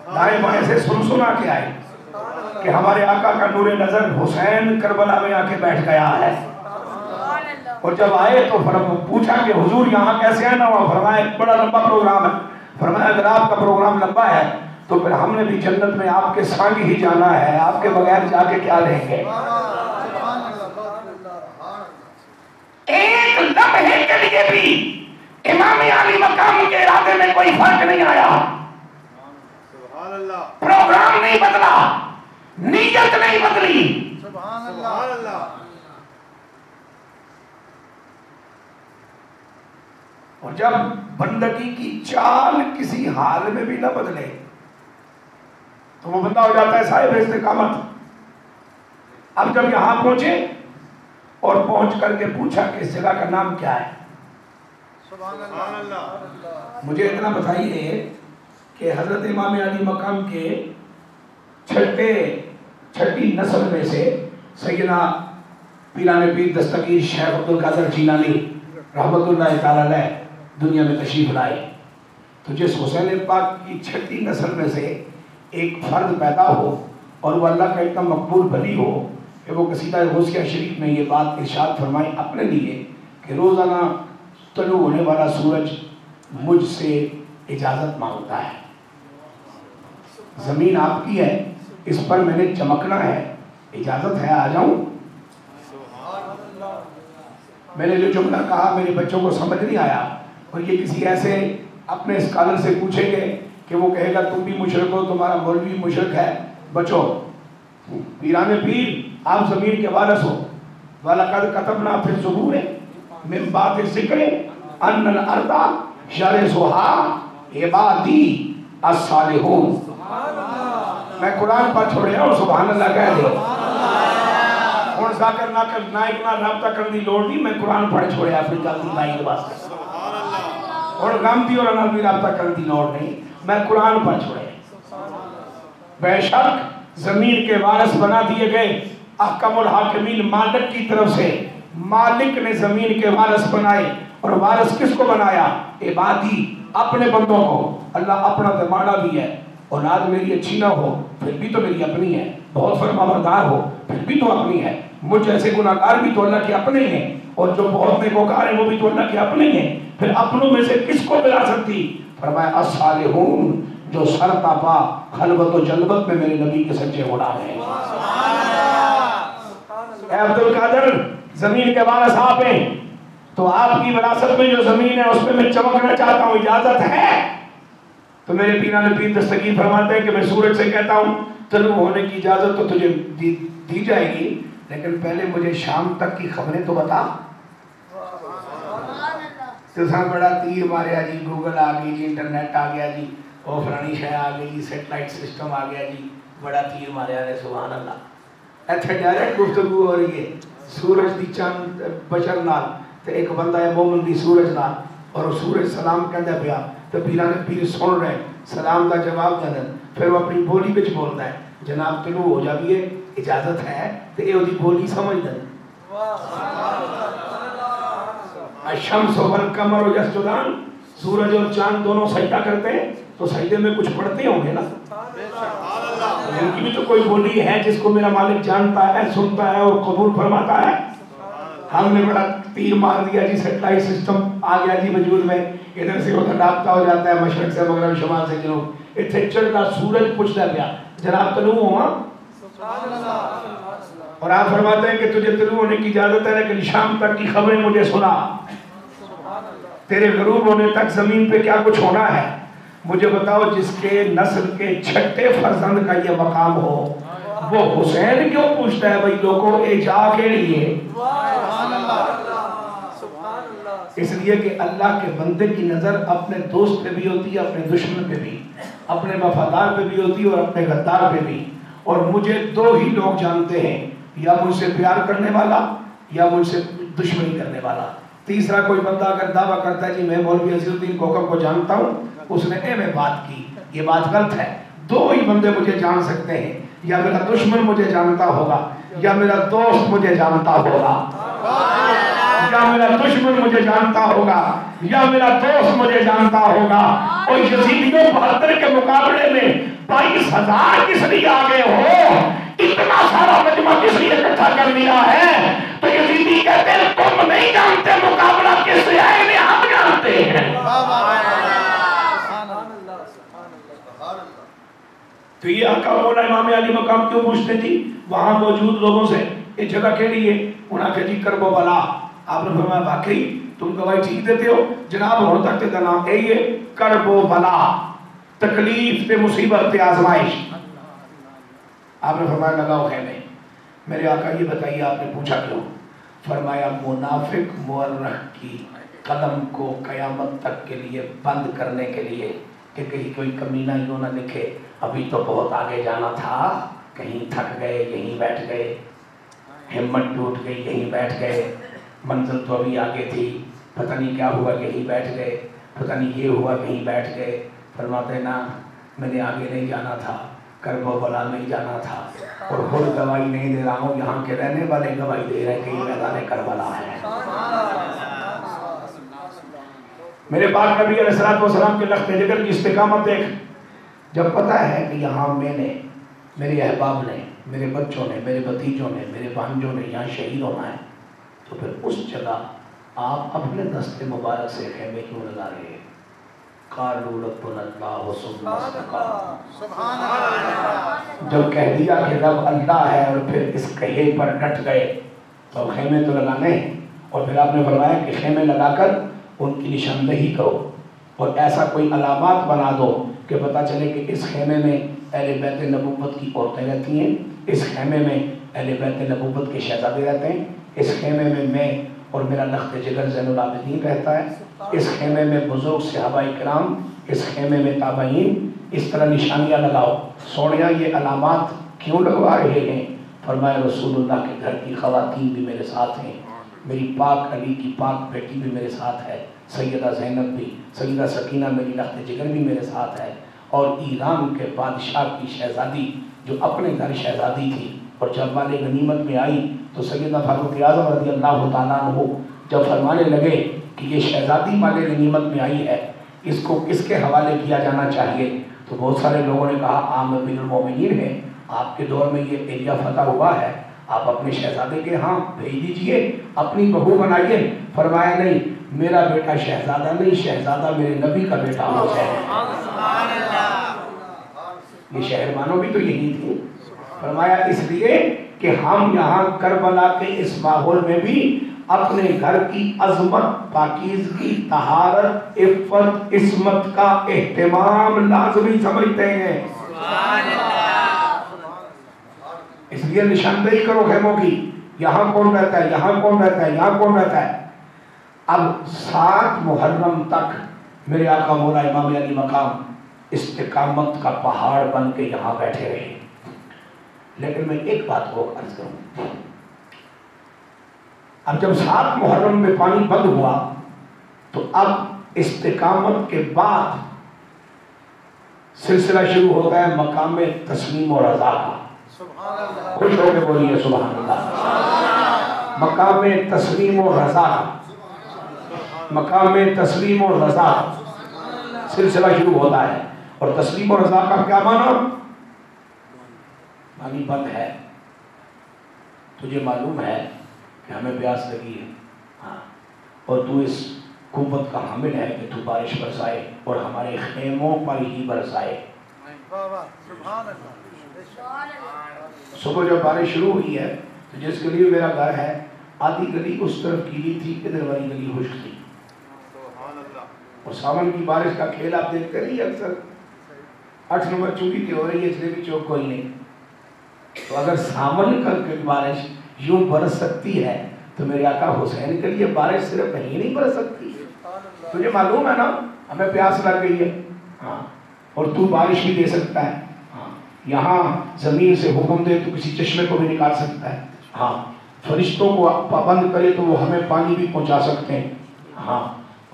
دائیں بائیں سے سنا کے آئے کہ ہمارے آقا کا نور نظر حسین کربلا میں آ کے بیٹھ گیا ہے اور جب آئے تو پوچھا کہ حضور یہاں کیسے آئے نا فرمایا بڑا لمبا پروگرام ہے فرمایا اگر آپ کا پروگرام لمبا ہے تو پھر ہم نے بھی جنت میں آپ کے سانگ ہی جانا ہے آپ کے بغیر جا کے کیا لیں گے ایک لمحے کے لیے بھی امام علی مقام کے ارادے میں کوئی فرق نہیں آیا پروگرام نہیں بدلا نیت نہیں بدلی سبحان اللہ اور جب بندگی کی چال کسی حال میں بھی نہ بدلے تو وہ بندہ ہو جاتا ہے صاحب استقامت اب جب یہاں پہنچے اور پہنچ کر کے پوچھا کہ اس جگہ کا نام کیا ہے سبحان اللہ مجھے اتنا بتائیے کہ حضرت امام علی مقام کے چھٹی نسل میں سے سیدنا پیران پیر دستگیر شیخ عبدالقادر جیلانی رحمت اللہ تعالیٰ علیہ دنیا میں تشریف لائے تو جس حسین پاک کی چھٹی نسل میں سے ایک فرد پیدا ہو اور وہ اللہ کا اتنا مقبول بلی ہو کہ وہ قصیدہ غوثیہ شریف میں یہ بات ارشاد فرمائی اپنے لیے کہ روزانہ طلوع ہونے والا سورج مجھ سے اجازت مانگتا ہے زمین آپ کی ہے اس پر میں نے چمکنا ہے اجازت ہے آ جاؤں میں نے جو جملہ کہا میرے بچوں کو سمجھ نہیں آیا اور یہ کسی ایسے اپنے اسکالر سے پوچھیں گے کہ وہ کہے گا تم بھی مشرک ہو تمہارا مولوی مشرک ہے بچو پیران پیر آپ ضمیر کے وارث ہو وَلَقَدْ كَتَبْنَا فِي الزُّبُورِ مِن بَعْدِ الذِّكْرِ أَنَّ الْأَرْضَ يَرِثُهَا عِبَادِي الصَّالِحُونَ میں قرآن پر چھوڑے ہوں سبحان اللہ کہہ دے اور ذاکر نائک نہ رابطہ کرنی لوڑ نہیں میں قرآن پڑھ چھوڑے اپنی غلطی لائی کے واسطے اور غمتی اور انہوں بھی رابطہ کرنی لوڑ نہیں میں قرآن پڑھ چھوڑے بے شک ضمیر کے وارث بنا دیے گئے احکم الحاکمین مالک کی طرف سے مالک نے زمین کے وارث بنائے، اور وارث کس کو بنایا؟ عبادی، اپنے بندوں کو۔ اللہ اپنا زمانہ بھی ہے، اولاد میری اچھی نہ ہو پھر بھی تو میری اپنی ہے، بہت فرمانبردار ہو پھر بھی تو اپنی ہے، مجھ جیسے گناہگار بھی تو اللہ کے اپنے ہیں، اور جو بہت نیکوکار ہیں وہ بھی تو اللہ کے اپنے ہیں، پھر اپنوں میں سے کس کو وراثت دی؟ فرمایا الصالحون، جو سر تاپا خلوت و جلوت میں میرے نبی کے سچے غلام ہیں۔ اے عبدالقادر، زمین کے وارث آپ ہیں، تو آپ کی وراثت میں جو زمین ہے اس میں چمکنا چاہتا ہوں، اجازت ہے؟ تو میرے پیران پیر دستگیر فرماتے ہیں کہ میں سورج سے کہتا ہوں طلوع ہونے کی اجازت تو تجھے دی جائے گی، لیکن پہلے مجھے شام تک کی خبریں تو بتا۔ تو بڑا تیر ماریا جی، گوگل آ گئی جی، انٹرنیٹ آ گیا جی، اور فلانی شے آ گئی جی، سیٹلائٹ سسٹم آ گیا جی، بڑا تیر ماریا نے، سبحان اللہ۔ ایتھے ڈائریکٹ گفتگو ہو رہی ہے سورج دی چاند بشر نال، تے ایک بندہ ہے مومن دی سورج نال، اور سورج سلام کہندا پیا، تو پیران پیر سن رہے سلام دا جواب دے، پھر وہ اپنی بولی وچ بولدا ہے جناب طلوع ہو جائیے، اجازت ہے؟ تے اے دی بولی سمجھ دے۔ الشمس والقمر یسجدان، سورج اور چاند دونوں سجدہ کرتے ہیں، تو سجدے میں کچھ پڑھتے ہوں گے نا، ان کی بھی تو کوئی بولی ہے جس کو میرا مالک جانتا ہے، سنتا ہے اور قبول فرماتا ہے۔ ہم نے بڑا تیر مار دیا جی، سیٹلائٹ سسٹم آ گیا جی وجود میں، ادھر سے ادھر رابطہ ہو جاتا ہے، مشرق سے مغرب، شمال سے جنوب، اتنے چڑھتا سورج پوچھتا گیا جناب طلوع ہوا؟ اور آپ فرماتے ہیں کہ تجھے طلوع ہونے کی اجازت ہے، لیکن شام تک کی خبریں مجھے سنا، تیرے غروب ہونے تک زمین پہ کیا کچھ ہونا ہے مجھے بتاؤ۔ جس کے نسل کے چھٹے فرزند کا یہ مقام ہو، وہ حسین کیوں پوچھتا ہے بھئی لوگوں اے جا کے لیے؟ اس لیے کہ اللہ کے بندے کی نظر اپنے دوست پہ بھی ہوتی ہے، اپنے دشمن پہ بھی، اپنے وفادار پہ بھی ہوتی ہے اور اپنے غدار پہ بھی، اور مجھے دو ہی لوگ جانتے ہیں، یا مجھ سے پیار کرنے والا یا مجھ سے دشمنی کرنے والا۔ تیسرا کوئی بندہ اگر دعویٰ کرتا ہے جی میں مولوی عزیز الدین کوکب کو جانتا ہوں، اس نے اے میں بات کی، یہ بات غلط ہے۔ دو ہی بندے مجھے جان سکتے ہیں، یا میرا دشمن مجھے جانتا ہوگا یا میرا دوست مجھے جانتا ہوگا، یا میرا دشمن مجھے جانتا ہوگا یا میرا دوست مجھے جانتا ہوگا۔ اور یزیدیوں 72 کے مقابلے میں 22,000 کس لیے آگے ہو؟ اتنا سارا مجمع کس لیے اکٹھا کر لیا ہے؟ تو یزیدی کہتے ہیں تم نہیں جانتے مقابلہ کس سے ہے، انہیں ہم جانتے ہیں۔ تو یہ آقا مولا امام علی مقام کیوں پوچھتے تھی وہاں موجود لوگوں سے؟ یہ جگہ کے لیے انہوں نے کہا جی کرب و بلا۔ آپ نے فرمایا واقعی تم گواہی ٹھیک دیتے ہو جناب؟ ہون تک تے نام ہے یہ کرب و بلا، تکلیف تے مصیبت تے آزمائش۔ آپ نے فرمایا لگاؤ خیمے۔ میرے آقا یہ بتائیے آپ نے پوچھا کیوں؟ فرمایا منافق مورخ کی قلم کو قیامت تک کے لیے بند کرنے کے لیے کہ کہیں کوئی کمینہ یوں نہ لکھے ابھی تو بہت آگے جانا تھا، کہیں تھک گئے یہیں بیٹھ گئے، ہمت ٹوٹ گئی یہیں بیٹھ گئے، منزل تو ابھی آگے تھی، پتہ نہیں کیا ہوا یہیں بیٹھ گئے، پتہ نہیں یہ ہوا یہیں بیٹھ گئے۔ فرماتے نا میں نے آگے نہیں جانا تھا، کرب و بلا نہیں جانا تھا، اور خود گواہی نہیں دے رہا ہوں، یہاں کے رہنے والے گواہی دے رہے ہیں کہ یہ میدان کربلا ہے۔ میرے پاک نبی علیہ السلام کے لخت جگر کی استقامت دیکھ، جب پتہ ہے کہ یہاں میں نے، میرے احباب نے، میرے بچوں نے، میرے بھتیجوں نے، میرے بھانجوں نے یہاں شہید ہونا ہے، تو پھر اس جگہ آپ اپنے دست مبارک سے خیمے کیوں لگا رہے ہیں؟ قالوا ربنا اللہ ثم استقاموا، جب کہہ دیا کہ رب اللہ ہے اور پھر اس کہے پر ڈٹ گئے تو خیمے تو لگانے ہیں۔ اور پھر آپ نے فرمایا کہ خیمے لگا کر ان کی نشاندہی کرو اور ایسا کوئی علامات بنا دو کہ پتہ چلے کہ اس خیمے میں اہل بیت نبوت کی عورتیں رہتی ہیں، اس خیمے میں اہل بیت نبوت کے شہزادے رہتے ہیں، اس خیمے میں اور میرا لخت جگر زین العابدین رہتا ہے، اس خیمے میں بزرگ صحابہ کرام، اس خیمے میں تابعین، اس طرح نشانیاں لگاؤ۔ سونیا یہ علامات کیوں لگوا رہے ہیں؟ فرمایا رسول اللہ کے گھر کی خواتین بھی میرے ساتھ ہیں، میری پاک علی کی پاک بیٹی بھی میرے ساتھ ہے، سیدہ زینب بھی، سیدہ سکینہ میری لخت جگر بھی میرے ساتھ ہے، اور ایران کے بادشاہ کی شہزادی جو اپنے گھر شہزادی تھی اور جب والے غنیمت میں آئی تو سیدنا فاروق اعظم رضی اللہ تعالیٰ عنہ جب فرمانے لگے کہ یہ شہزادی مال غنیمت میں آئی ہے، اس کو کس کے حوالے کیا جانا چاہیے، تو بہت سارے لوگوں نے کہا عام امیر المومنین ہے، آپ کے دور میں یہ ایریا فتح ہوا ہے، آپ اپنے شہزادے کے ہاں بھیج دیجئے، اپنی بہو بنائیے۔ فرمایا نہیں، میرا بیٹا شہزادہ نہیں، شہزادہ میرے نبی کا بیٹا حسین ہے۔ یہ شہربانوں بھی تو یہی تھی۔ فرمایا اس لیے کہ ہم یہاں کربلا کے اس ماحول میں بھی اپنے گھر کی عظمت، پاکیزگی، طہارت، عفت، عصمت کا اہتمام لازمی سمجھتے ہیں۔ اس لیے نشاندہی کرو خیموں کی، یہاں کون رہتا ہے، یہاں کون رہتا ہے، یہاں کون رہتا ہے۔ اب 7 محرم تک میرے آقا مولا امام علی مقام استقامت کا پہاڑ بن کے یہاں بیٹھے رہے۔ لیکن میں ایک بات کو عرض کروں، اب جب 7 محرم میں پانی بند ہوا تو اب استقامت کے بعد سلسلہ شروع ہوتا ہے مقام تسلیم و رضا کا۔ خوش ہو کے بولیے سبحان اللہ۔ مقام تسلیم و رضا، مقام تسلیم و رضا سلسلہ شروع ہوتا ہے۔ اور تسلیم و رضا کا کیا معنی؟ پانی بند ہے، تجھے معلوم ہے کہ ہمیں پیاس لگی ہے، ہاں، اور تو اس قوت کا حامل ہے کہ تو بارش برسائے اور ہمارے خیموں پر ہی برسائے۔ صبح جب بارش شروع ہوئی ہے تو جس گلی میرا گھر ہے، آدھی گلی اس طرف گیلی تھی، ادھر والی گلی خشک تھی۔ اور ساون کی بارش کا کھیل آپ دیکھتے رہیے، اکثر 8 نمبر چونکی کی ہو رہی ہے، اس لیے بھی چوک کوئی نہیں۔ تو اگر ساون کی بارش یوں برس سکتی ہے تو میرے آقا حسین کے لیے بارش صرف کہیں نہیں برس سکتی۔ تجھے معلوم ہے نا ہمیں پیاس لگ گئی ہے، ہاں، اور تو بارش بھی دے سکتا ہے، ہاں، یہاں زمین سے حکم دے تو کسی چشمے کو بھی نکال سکتا ہے، ہاں، فرشتوں کو پابند کرے تو وہ ہمیں پانی بھی پہنچا سکتے ہیں، ہاں،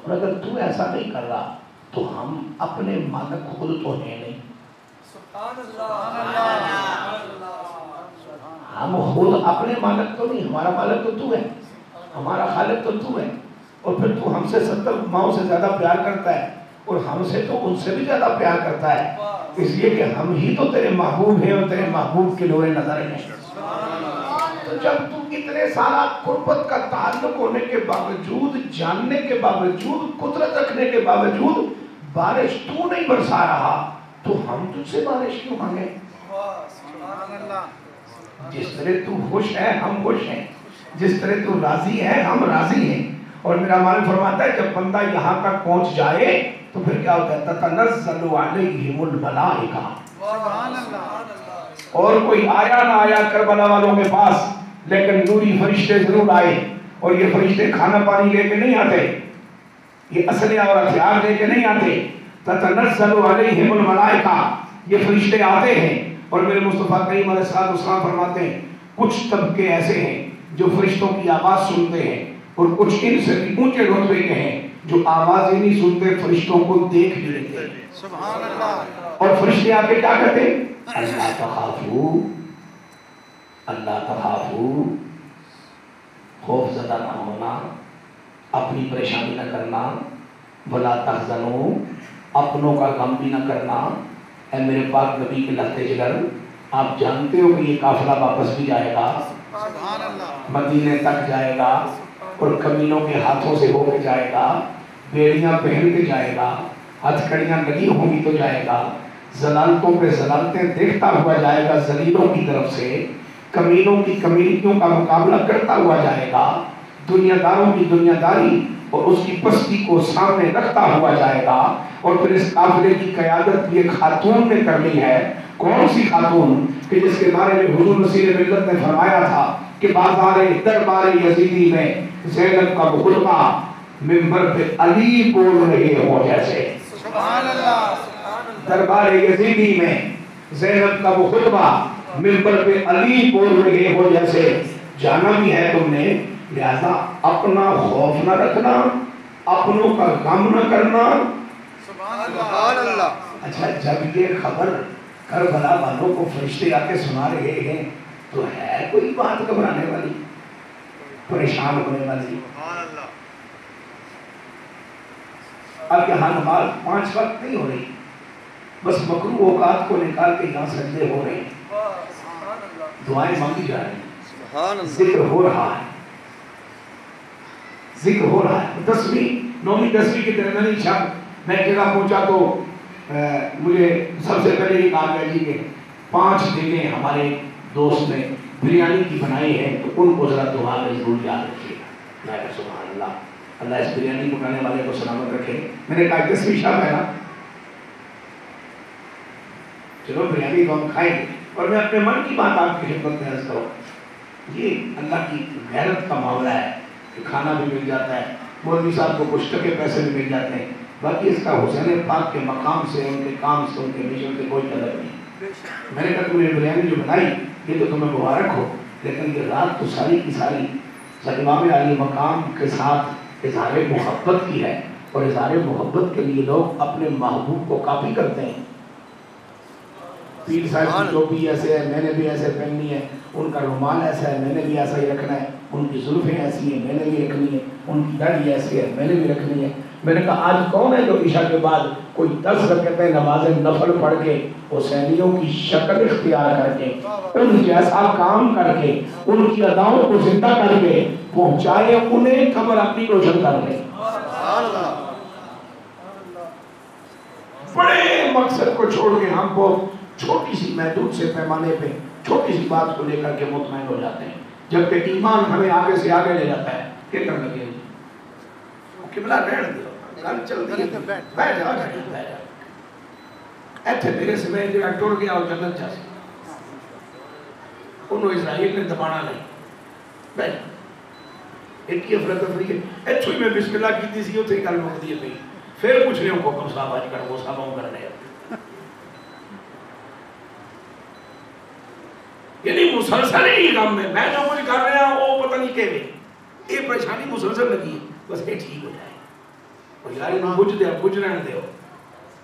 اور اگر تو ایسا نہیں کر رہا تو ہم اپنے مالک خود تو ہیں نہیں، ہم خود اپنے مالک تو نہیں، ہمارا مالک تو تو ہے، ہمارا خالق تو تو ہے، اور پھر تو ہم سے 70 ماؤں سے زیادہ پیار کرتا ہے، اور ہم سے تو ان سے بھی زیادہ پیار کرتا ہے، اس لیے کہ ہم ہی تو تیرے محبوب ہیں اور تیرے محبوب کے نور نظر ہیں۔ تو جب تو اتنے سارا قربت کا تعلق ہونے کے باوجود، جاننے کے باوجود، قدرت رکھنے کے باوجود بارش تو نہیں برسا رہا تو ہم تجھ سے بارش کیوں مانگیں؟ جس طرح تو خوش ہے ہم خوش ہیں، جس طرح تو راضی ہے ہم راضی ہیں۔ اور میرا مالک فرماتا ہے جب بندہ یہاں تک پہنچ جائے تو پھر کیا ہوتا ہے؟ تتنزل علیہم الملائکہ۔ اور کوئی آیا نہ آیا کربلا والوں کے پاس، لیکن نوری فرشتے ضرور آئے، اور یہ فرشتے کھانا پانی لے کے نہیں آتے، یہ اسلحہ اور ہتھیار لے کے نہیں آتے۔ تتنزل علیہم الملائکہ، یہ فرشتے آتے ہیں، اور میرے مصطفیٰ کریم علیہ السلام فرماتے ہیں کچھ طبقے ایسے ہیں جو فرشتوں کی آواز سنتے ہیں، اور کچھ ان سے بھی اونچے رتبے کے ہیں جو آواز ہی نہیں سنتے، فرشتوں کو دیکھ بھی لیتے ہیں۔ سبحان اللہ۔ اور فرشتے آ کے کیا کہتے ہیں؟ اللہ تخافو، اللہ تخافو، خوف زدہ نہ ہونا، اپنی پریشانی نہ کرنا، ولا تحزنو، اپنوں کا غم بھی نہ کرنا۔ اے میرے پاک نبی کے لخت جگر، آپ جانتے ہو کہ یہ قافلہ واپس بھی جائے گا، مدینے تک جائے گا، اور کمینوں کے ہاتھوں سے ہو کے جائے گا، بیڑیاں پہن کے جائے گا، ہتھ کڑیاں لگی ہوں گی تو جائے گا، ضلالتوں پہ ضلالتیں دیکھتا ہوا جائے گا ذلیلوں کی طرف سے، کمینوں کی کمینیوں کا مقابلہ کرتا ہوا جائے گا، دنیا داروں کی دنیا داری اور اس کی پستی کو سامنے رکھتا ہوا جائے گا۔ اور پھر اس قافلے کی قیادت یہ خاتون نے کرنی ہے۔ کون سی خاتون؟ کہ جس کے بارے میں حضور نصیر ملت نے فرمایا تھا کہ بازار دربار یزیدی میں زینب کا خطبہ منبر پہ علی بول رہے ہو جیسے۔ سبحان اللہ۔ دربار یزیدی میں زینب کا وہ خطبہ منبر پہ علی بول رہے ہو جیسے۔ جانا بھی ہے تم نے، لہذا اپنا خوف نہ رکھنا، اپنوں کا غم نہ کرنا۔ سبحان اللہ۔ اچھا جب یہ خبر کربلا والوں کو فرشتے آ کے سنا رہے ہیں تو ہے کوئی بات گھبرانے والی، پریشان ہونے والی؟ اب یہاں نماز 5 وقت نہیں ہو رہی، بس مکروہ اوقات کو نکال کے یہاں سجدے ہو رہے ہیں، دعائیں مانگی جا رہی ہیں، ذکر ہو رہا ہے، ذکر ہو رہا ہے۔ 9ویں 10ویں کے درمیانی شب میں ایک جگہ پہنچا تو مجھے سب سے پہلے یہ کہا گیا جی کہ 5 دیگیں ہمارے دوست نے بریانی کی بنائی ہے تو ان کو ذرا دعا میں ضرور یاد رکھیے گا۔ میں کہا سبحان اللہ، اللہ اس بریانی پکانے والے کو سلامت رکھے۔ میں نے کہا 10ویں شب ہے نا، چلو بریانی تو ہم کھائیں گے، اور میں اپنے من کی بات آپ کی خدمت میں عرض کروں، یہ اللہ کی غیرت کا معاملہ ہے کہ کھانا بھی مل جاتا ہے، مولوی صاحب کو کچھ ٹکے پیسے بھی مل جاتے ہیں، باقی اس کا حسین پاک کے مقام سے، ان کے کام سے، ان کے مشن سے کوئی طلب نہیں۔ میں نے کہا تم نے بریانی جو بنائی یہ تو تمہیں مبارک ہو، لیکن یہ رات تو ساری کی ساری امام علی مقام کے ساتھ اظہار محبت کی ہے، اور اظہار محبت کے لیے لوگ اپنے محبوب کو کاپی کرتے ہیں۔ پیر صاحب کی ٹوپی ایسے ہے، میں نے بھی ایسے پہننی ہے، ان کا رومال ایسا ہے، میں نے بھی ایسا ہی رکھنا ہے، ان کی زلفیں ایسی ہیں، میں نے بھی رکھنی ہے، ان کی داڑھی ایسی ہے، میں نے بھی رکھنی ہے۔ میں نے کہا آج کون ہے جو عشاء کے بعد کوئی 10 رکعتیں نماز نفل پڑھ کے حسینیوں کی شکل اختیار کر کے، ان جیسا کام کر کے، ان کی اداؤں کو زندہ کر کے پہنچائے انہیں، قبر اپنی روشن کر لے۔ بڑے مقصد کو چھوڑ کے ہم بہت چھوٹی سی محدود سے پیمانے پہ چھوٹی سی بات کو لے کر کے مطمئن ہو جاتے ہیں، جبکہ ایمان ہمیں آگے سے آگے لے جاتا ہے۔ کیا کرنے لگے قبلہ رہن دو، گل چلتی ہے، بیٹھ جا ایتھے میرے سے میں جگہ ٹر گیا اور جنت جا سی، انہوں اسرائیل نے دبانا نہیں، بیٹھ ایک ہی افراد افری ہے، ایتھو ہی میں بسم اللہ کی تھی اتھے گل مک دیئے پہ پھر پوچھ رہے ہوں کو کم صاحب آج کر وہ صاحب ہوں کرنے ہیں۔ یعنی مسلسل ہی کام میں جو کچھ کر رہے ہیں وہ پتہ نہیں کہے یہ پریشانی مسلسل لگی ہے، بس یہ ٹھیک ہو جائے، اور یار انہوں بجھ دیا، بجھ رہنے دے ہو۔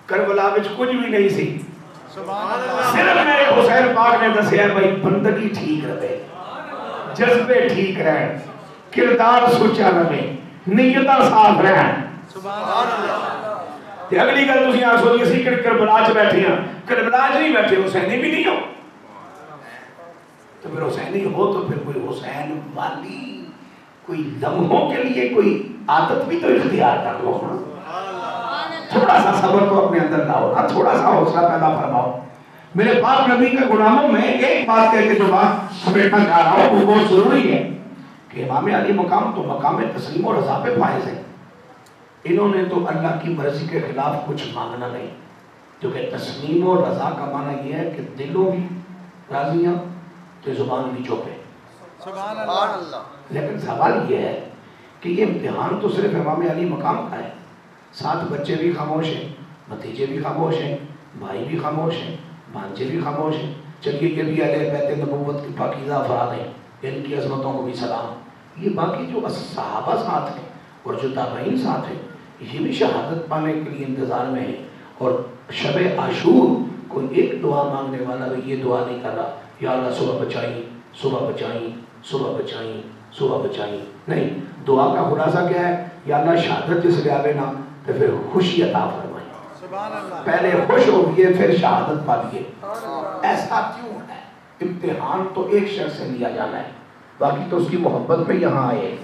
کربلا وچ کچھ بھی نہیں سی، صرف میرے حسین پاک نے دسے ہے بھائی بندگی ٹھیک رہے، جذبے ٹھیک رہے، کردار سوچا رہے، نیتہ صاف رہے۔ تے اگلی گل تسی آ سوچی سی کہ کربلا چ بیٹھے ہیں، کربلا چ نہیں بیٹھے، حسینی بھی نہیں ہو، تو پھر حسینی ہو تو پھر کوئی حسین والی کوئی لمحوں کے لیے کوئی عادت بھی تو اختیار کر لو نا، تھوڑا سا صبر تو اپنے اندر لاؤ نا، تھوڑا سا حوصلہ پیدا فرماؤ۔ میرے پاک نبی کے غلاموں میں ایک بات کہہ کے جو بات سمیٹنا چاہ رہا ہوں وہ بہت ضروری ہے کہ امام علی مقام تو مقام تسلیم و رضا پہ فائز ہے، انہوں نے تو اللہ کی مرضی کے خلاف کچھ مانگنا نہیں، کیونکہ تسلیم و رضا کا معنی یہ ہے کہ دلوں بھی راضی ہیں تو زبان بھی چپ ہے۔ سبحان اللہ۔ لیکن سوال یہ ہے کہ یہ امتحان تو صرف امام علی مقام کا ہے، ساتھ بچے بھی خاموش ہیں، بھتیجے بھی خاموش ہیں، بھائی بھی خاموش ہیں، بھانجے بھی خاموش ہیں، چلیے یہ بھی اہل بیت نبوت کی پاکیزہ افراد ہیں، ان کی عظمتوں کو بھی سلام۔ یہ باقی جو صحابہ ساتھ ہیں اور جو تابعین ساتھ ہیں یہ بھی شہادت پانے کے لیے انتظار میں ہیں، اور شب عاشور کوئی ایک دعا مانگنے والا بھی یہ دعا نہیں کر رہا یا اللہ صبح بچائیں، صبح بچائیں، صبح بچائیں، صبح بچائیں، نہیں، دعا کا خلاصہ کیا ہے؟ یا اللہ شہادت جس لے آوے نا تو پھر خوشی عطا فرمائیں، پہلے خوش ہو گئے پھر شہادت پا لیے۔ ایسا کیوں ہے؟ امتحان تو ایک شخص سے لیا جانا ہے، باقی تو اس کی محبت میں یہاں آئے۔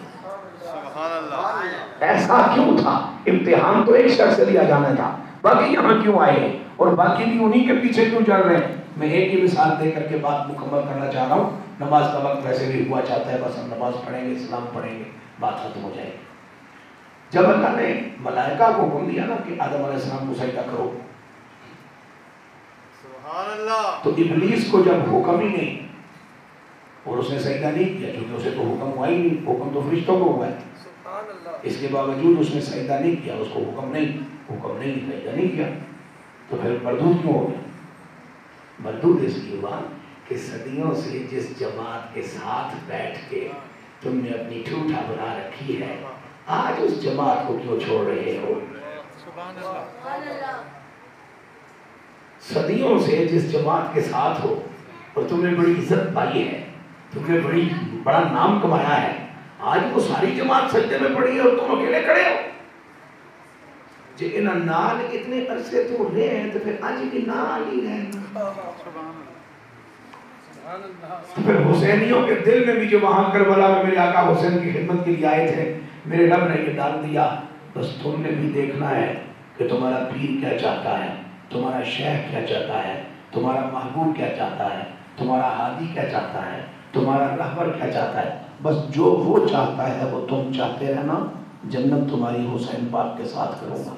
ایسا کیوں تھا؟ امتحان تو ایک شخص سے لیا جانا تھا، باقی یہاں کیوں آئے ہیں اور باقی بھی انہی کے پیچھے کیوں چل رہے ہیں؟ میں ایک ہی مثال دے کر کے بات مکمل کرنا چاہ رہا ہوں، نماز کا وقت ویسے بھی ہوا چاہتا ہے، بس ہم نماز پڑھیں گے، اسلام پڑھیں گے، بات ختم ہو جائے گی۔ جب اللہ نے ملائکہ کو حکم دیا نا کہ آدم علیہ السلام کو سجدہ کرو، تو ابلیس کو جب حکم ہی نہیں اور اس نے سجدہ نہیں کیا، کیونکہ اسے تو حکم ہوا ہی نہیں، حکم تو فرشتوں کو ہوا ہے، اس کے باوجود اس نے سجدہ نہیں کیا، اس کو حکم نہیں سجدہ نہیں کیا، تو پھر مردود کیوں ہو گیا؟ مردود اس کی ہوا کہ صدیوں سے جس جماعت کے ساتھ بیٹھ کے تم نے اپنی ٹھوٹا بنا رکھی ہے، آج اس جماعت کو کیوں چھوڑ رہے ہو؟ صدیوں سے جس جماعت کے ساتھ ہو اور تم نے بڑی عزت پائی ہے، تم نے بڑا نام کمایا ہے، آج وہ ساری جماعت سجدے میں پڑی ہے اور تم اکیلے کھڑے ہو. جی انہاں نال اتنے عرصے تو رہے ہیں تو پھر آج بھی نال ہی رہنا. پھر حسینیوں کے دل میں بھی جو وہاں کربلا میں میرے آقا حسین کی خدمت کے لیے آئے تھے، میرے رب نے یہ ڈال دیا بس تم نے بھی دیکھنا ہے کہ تمہارا پیر کیا چاہتا ہے، تمہارا شیخ کیا چاہتا ہے، تمہارا محبوب کیا چاہتا ہے، تمہارا ہادی کیا چاہتا ہے، تمہارا رہبر کیا چاہتا ہے. بس جو وہ چاہتا ہے وہ تم چاہتے رہنا، جنت تمہاری حسین پاک کے ساتھ کروں گا.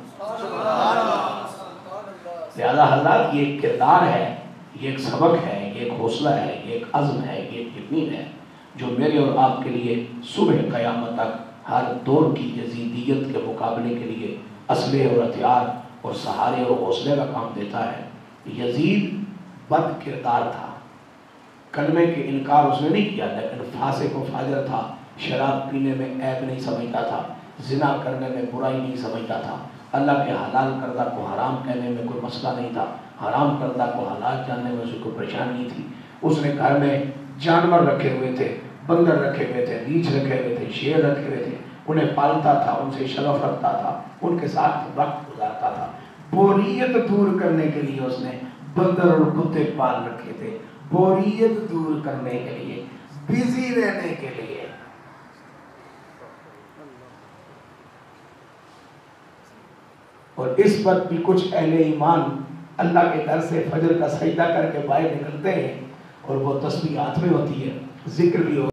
لہذا حضرات یہ ایک کردار ہے، یہ ایک سبق ہے، یہ ایک حوصلہ ہے، یہ ایک عزم ہے، یہ ایک یقین ہے جو میرے اور آپ کے لیے صبح قیامت تک ہر دور کی یزیدیت کے مقابلے کے لیے اسلحے اور ہتھیار اور سہارے اور حوصلے کا کام دیتا ہے. یزید بد کردار تھا، کلمے کے انکار اس نے نہیں کیا، لیکن فاسق و فاجر تھا، شراب پینے میں عیب نہیں سمجھتا تھا، زنا کرنے میں برائی نہیں سمجھتا تھا، اللہ کے حلال کردہ کو حرام کہنے میں کوئی مسئلہ نہیں تھا، حرام کردہ کو حلال جاننے میں اسے کوئی پریشانی نہیں تھی. اس نے گھر میں جانور رکھے ہوئے تھے، بندر رکھے ہوئے تھے، ریچھ رکھے ہوئے تھے، شیر رکھے ہوئے تھے، انہیں پالتا تھا، ان سے شرف رکھتا تھا، ان کے ساتھ وقت گزارتا تھا. بوریت دور کرنے کے لیے اس نے بندر اور کتے پال رکھے تھے، بوریت دور کرنے کے لیے، بیزی رہنے کے لیے. اور اس پر بھی کچھ اہل ایمان اللہ کے گھر سے فجر کا سجدہ کر کے باہر نکلتے ہیں اور وہ تسبیح ہاتھ میں ہوتی ہے، ذکر بھی ہو